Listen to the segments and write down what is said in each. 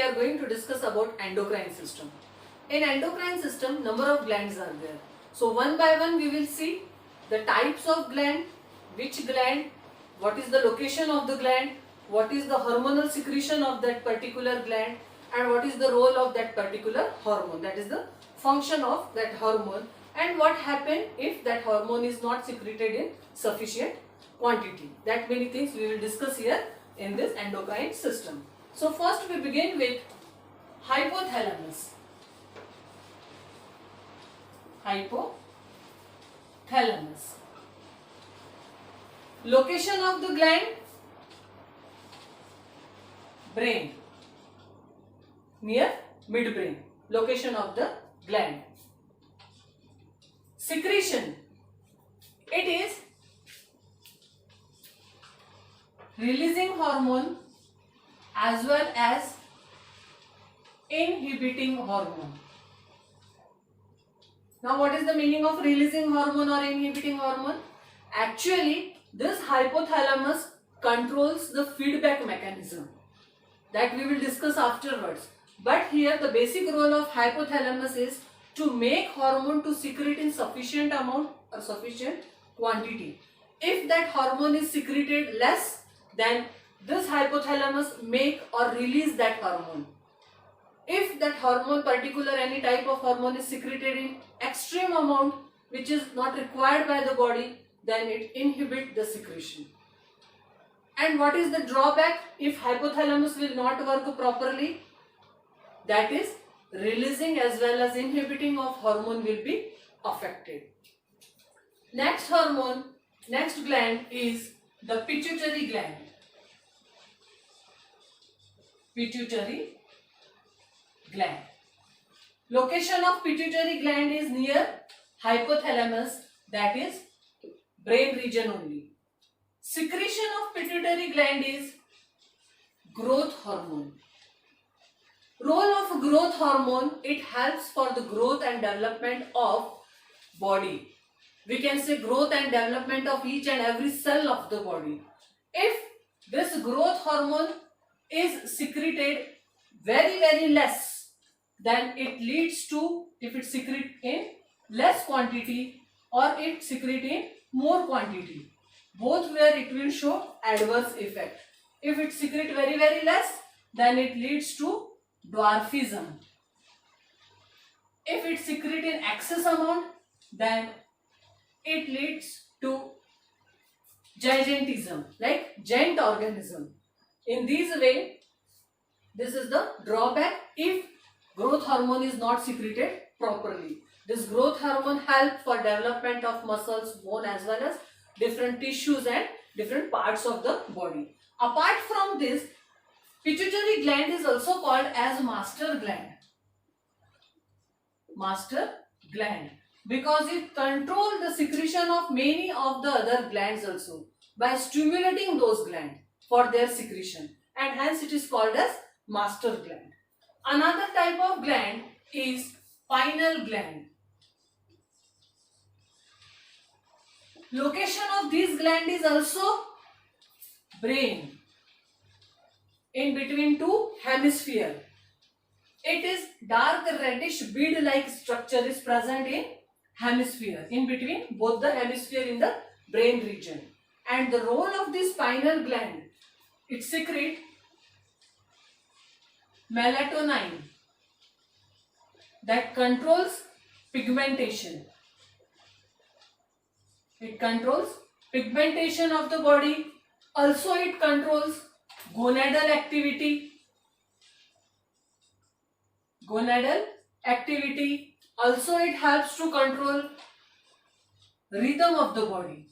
are going to discuss about endocrine system. In endocrine system, number of glands are there. So one by one we will see the types of gland, which gland, what is the location of the gland, what is the hormonal secretion of that particular gland, and what is the role of that particular hormone, that is the function of that hormone, and what happen if that hormone is not secreted in sufficient quantity. That many things we will discuss here in this endocrine system. So first we begin with hypothalamus. Hypothalamus. Location of the gland, brain, near midbrain, location of the gland. Secretion, it is releasing hormone as well as inhibiting hormone. Now what is the meaning of releasing hormone or inhibiting hormone? Actually, this hypothalamus controls the feedback mechanism that we will discuss afterwards. But here the basic role of hypothalamus is to make hormone to secrete in sufficient amount or sufficient quantity. If that hormone is secreted less, then this hypothalamus make or release that hormone. If that hormone, particular any type of hormone, is secreted in extreme amount which is not required by the body, then it inhibits the secretion. And what is the drawback if hypothalamus will not work properly? That is, releasing as well as inhibiting of hormone will be affected. Next hormone, next gland is the pituitary gland. Pituitary gland. Location of pituitary gland is near hypothalamus, that is brain region only. Secretion of pituitary gland is growth hormone. Role of growth hormone, it helps for the growth and development of body. We can say growth and development of each and every cell of the body. If this growth hormone is secreted very less, then it leads to, if it secrete in less quantity or it secrete in more quantity, both where it will show adverse effect. If it secrete very less, then it leads to dwarfism. If it secrete in excess amount, then it leads to gigantism, like giant organism. In this way, this is the drawback if growth hormone is not secreted properly. This growth hormone helps for development of muscles, bone, as well as different tissues and different parts of the body. Apart from this, pituitary gland is also called as master gland. Master gland, because it controls the secretion of many of the other glands also by stimulating those glands for their secretion, and hence it is called as master gland. Another type of gland is pineal gland. Location of this gland is also brain, in between two hemispheres. It is dark reddish bead-like structure is present in hemisphere, in between both the hemisphere in the brain region. And the role of this pineal gland, it secretes melatonin that controls pigmentation. It controls pigmentation of the body. Also it controls gonadal activity. Gonadal activity. Also it helps to control rhythm of the body.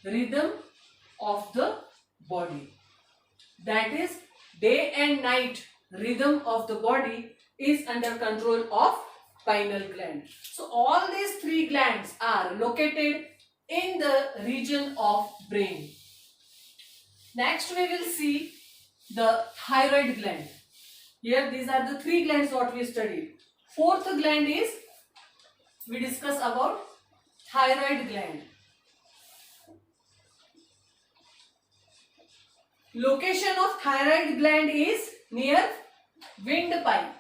Rhythm of the body. That is, day and night rhythm of the body is under control of pineal gland. So all these three glands are located in the region of brain. Next we will see the thyroid gland. Here these are the three glands what we studied. Fourth gland is, we discuss about thyroid gland. Location of thyroid gland is near windpipe.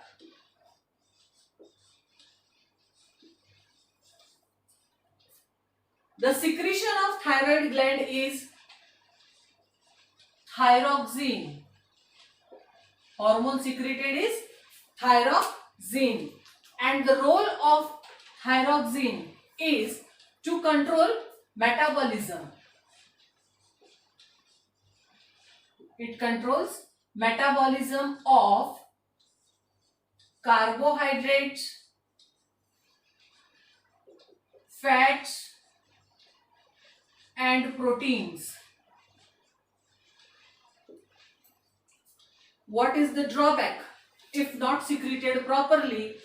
The secretion of thyroid gland is thyroxine. Hormone secreted is thyroxine, and the role of thyroxine is to control metabolism. It controls metabolism of carbohydrates, fats, and proteins. What is the drawback? If not secreted properly,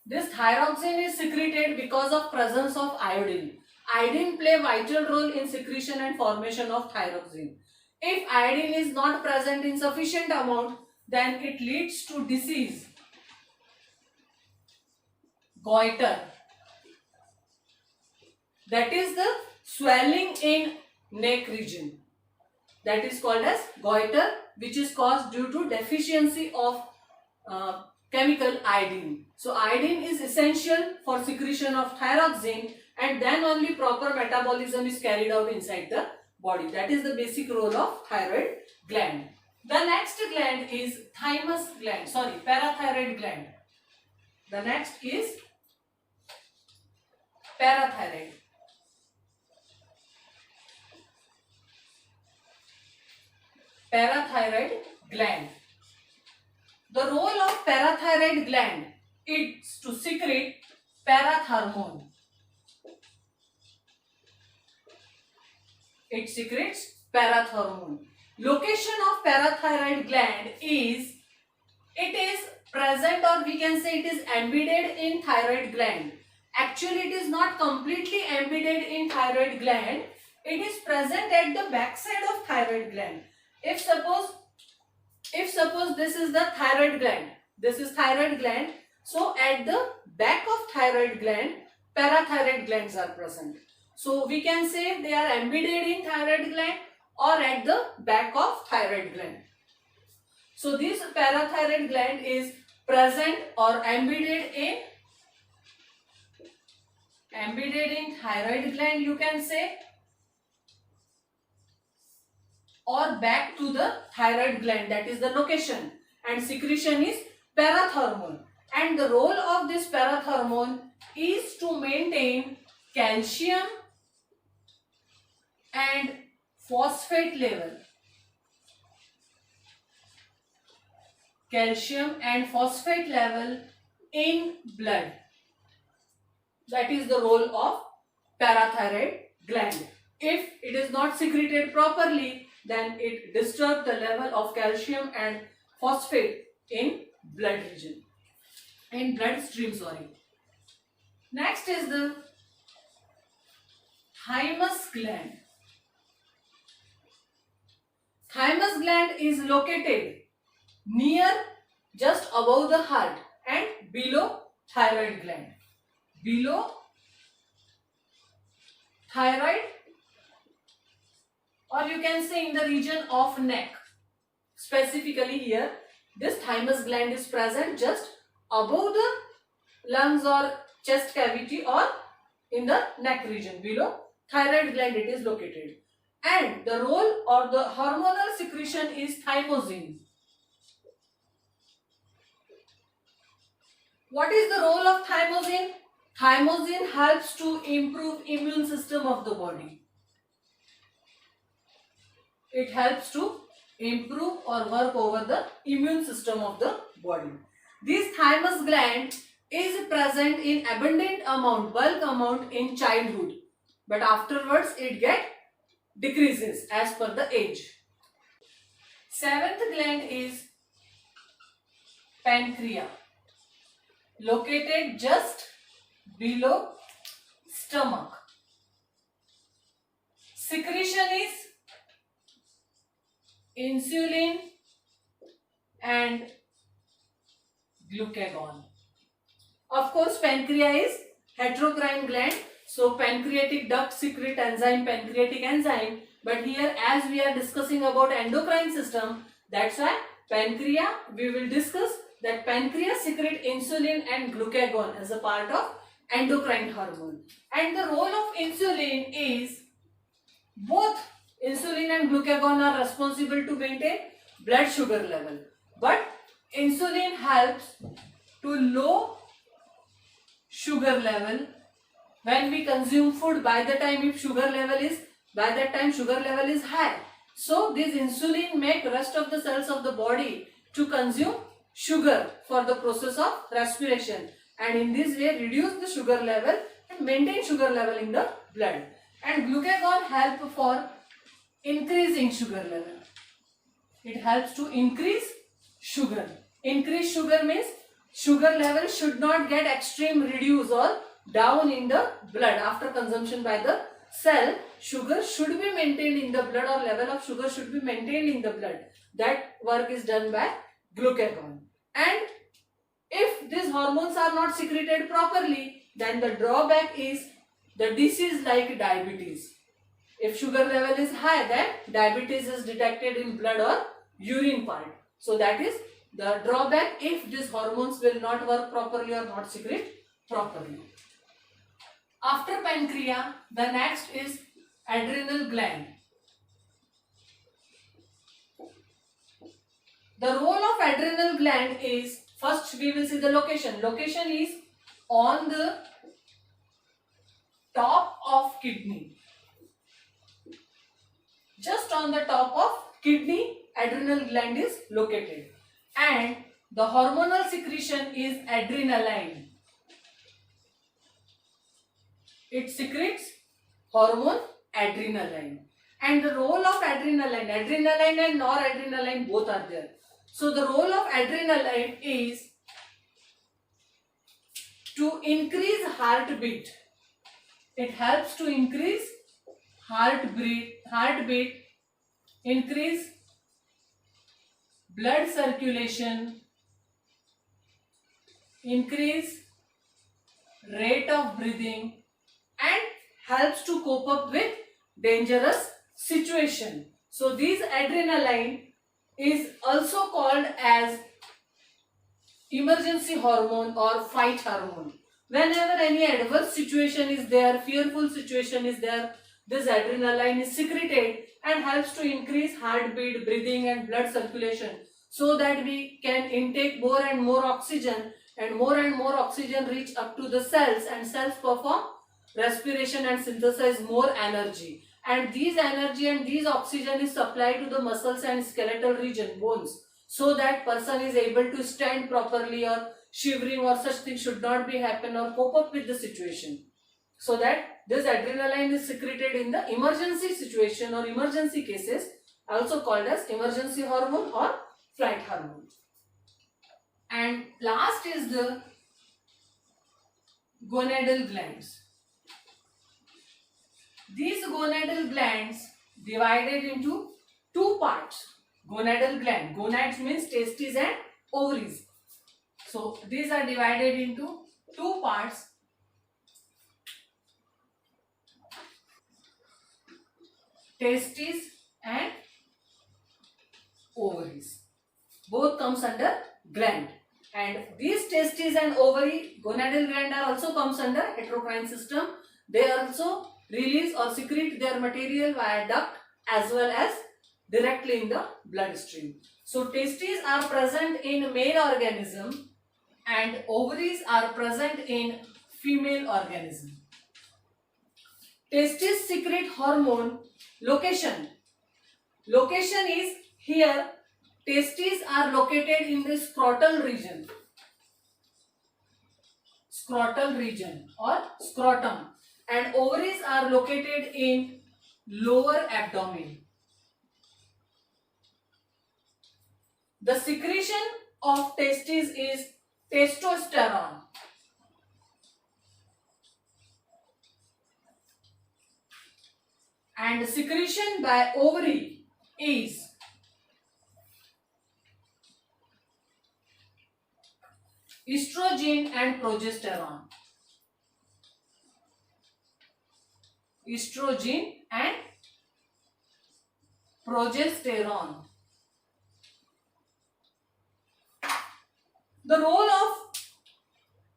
this thyroxine is secreted because of presence of iodine. Iodine play vital role in secretion and formation of thyroxine. If iodine is not present in sufficient amount, then it leads to disease, goiter. That is the swelling in neck region. That is called as goiter, which is caused due to deficiency of chemical iodine. So iodine is essential for secretion of thyroxine, and then only proper metabolism is carried out inside the body. That is the basic role of thyroid gland. The next gland is parathyroid gland. The next is parathyroid. Parathyroid gland. The role of parathyroid gland is to secrete parathormone. It secretes parathormone. Location of parathyroid gland is, it is present, or we can say it is embedded in thyroid gland. Actually, it is not completely embedded in thyroid gland. It is present at the backside of thyroid gland. If suppose this is the thyroid gland, this is thyroid gland, so at the back of thyroid gland, parathyroid glands are present. So we can say they are embedded in thyroid gland or at the back of thyroid gland. So this parathyroid gland is present or embedded in thyroid gland, you can say, or back to the thyroid gland, that is the location, and secretion is parathormone, and the role of this parathormone is to maintain calcium and phosphate level. Calcium and phosphate level in blood. That is the role of parathyroid gland. If it is not secreted properly, then it disturbs the level of calcium and phosphate in blood region, in bloodstream, sorry. Next is the thymus gland. Thymus gland is located near, just above the heart and below thyroid gland. Below thyroid, or you can say in the region of neck. Specifically here, this thymus gland is present just above the lungs or chest cavity, or in the neck region. Below thyroid gland it is located. And the role or the hormonal secretion is thymosin. What is the role of thymosin? Thymosin helps to improve immune system of the body. It helps to improve or work over the immune system of the body. This thymus gland is present in abundant amount, bulk amount in childhood, but afterwards it decreases as per the age. Seventh gland is pancreas, located just below stomach. Secretion is insulin and glucagon. Of course, pancreas is heterocrine gland, so pancreatic duct secrete enzyme, pancreatic enzyme, But here, as we are discussing about endocrine system, that's why pancreas, we will discuss that pancreas secrete insulin and glucagon as a part of endocrine hormone. And the role of insulin is, both insulin and glucagon are responsible to maintain blood sugar level. But insulin helps to low sugar level when we consume food. By the time sugar level is high. So this insulin make rest of the cells of the body to consume sugar for the process of respiration, and in this way reduce the sugar level and maintain sugar level in the blood. And glucagon help for increasing sugar level. It helps to increase sugar. Increase sugar means sugar level should not get extreme reduce or down in the blood after consumption by the cell. Sugar should be maintained in the blood, or level of sugar should be maintained in the blood. That work is done by glucagon. And if these hormones are not secreted properly, then the drawback is the disease like diabetes. If sugar level is high, then diabetes is detected in blood or urine part. So that is the drawback if these hormones will not work properly or not secrete properly. After pancreas, the next is adrenal gland. The role of adrenal gland is, first we will see the location. Location is on the top of kidney. Just on the top of kidney, adrenal gland is located. And the hormonal secretion is adrenaline. It secretes hormone adrenaline. And the role of adrenaline and noradrenaline both are there. So the role of adrenaline is to increase heartbeat. It helps to increase heartbeat, increase blood circulation, increase rate of breathing, and helps to cope up with dangerous situation. So this adrenaline is also called as emergency hormone or fight hormone. Whenever any adverse situation is there, fearful situation is there, this adrenaline is secreted and helps to increase heartbeat, breathing and blood circulation, so that we can intake more and more oxygen, and more oxygen reach up to the cells, and cells perform respiration and synthesize more energy. And these energy and these oxygen is supplied to the muscles and skeletal region, bones, so that person is able to stand properly, or shivering or such things should not be happen, or cope up with the situation. So that this adrenaline is secreted in the emergency situation or emergency cases, also called as emergency hormone or flight hormone. And last is the gonadal glands. These gonadal glands divided into two parts. Gonadal gland. Gonads means testes and ovaries. So these are divided into two parts. Testes and ovaries. Both comes under gland. And these testes and ovary, gonadal gland are also comes under endocrine system. They also release or secrete their material via duct as well as directly in the bloodstream. So testes are present in male organism and ovaries are present in female organism. Testes secrete hormone. Location. Location is here. Testes are located in the scrotal region. Scrotal region or scrotum. And ovaries are located in lower abdomen. The secretion of testes is testosterone. And secretion by ovary is estrogen and progesterone. Estrogen and progesterone. The role of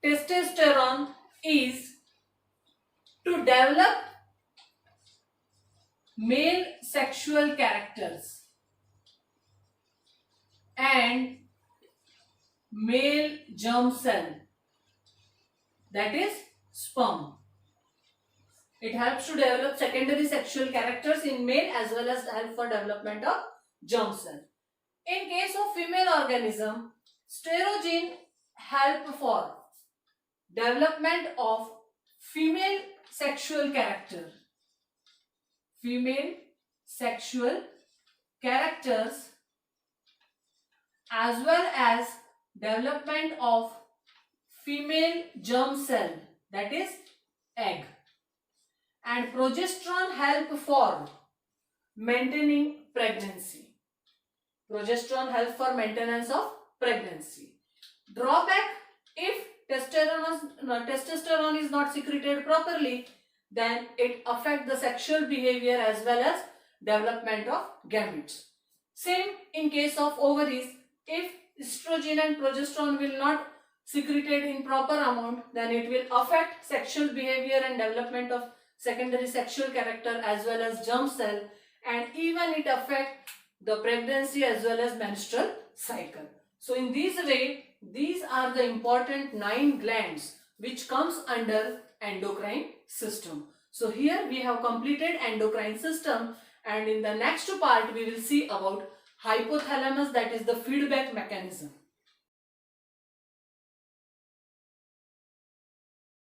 testosterone is to develop male sexual characters and male germ cell, that is sperm. It helps to develop secondary sexual characters in male as well as help for development of germ cell. In case of female organism, sterogene help for development of female sexual character. Female sexual characters as well as development of female germ cell, that is egg. And progesterone help for maintaining pregnancy. Progesterone helps for maintenance of pregnancy. Drawback: if testosterone is not secreted properly, then it affects the sexual behavior as well as development of gametes. Same in case of ovaries. If estrogen and progesterone will not secreted in proper amount, then it will affect sexual behavior and development of secondary sexual character as well as germ cell, and even it affect the pregnancy as well as menstrual cycle. So in this way, these are the important 9 glands which comes under endocrine system. So here we have completed endocrine system, and in the next part we will see about hypothalamus, that is the feedback mechanism.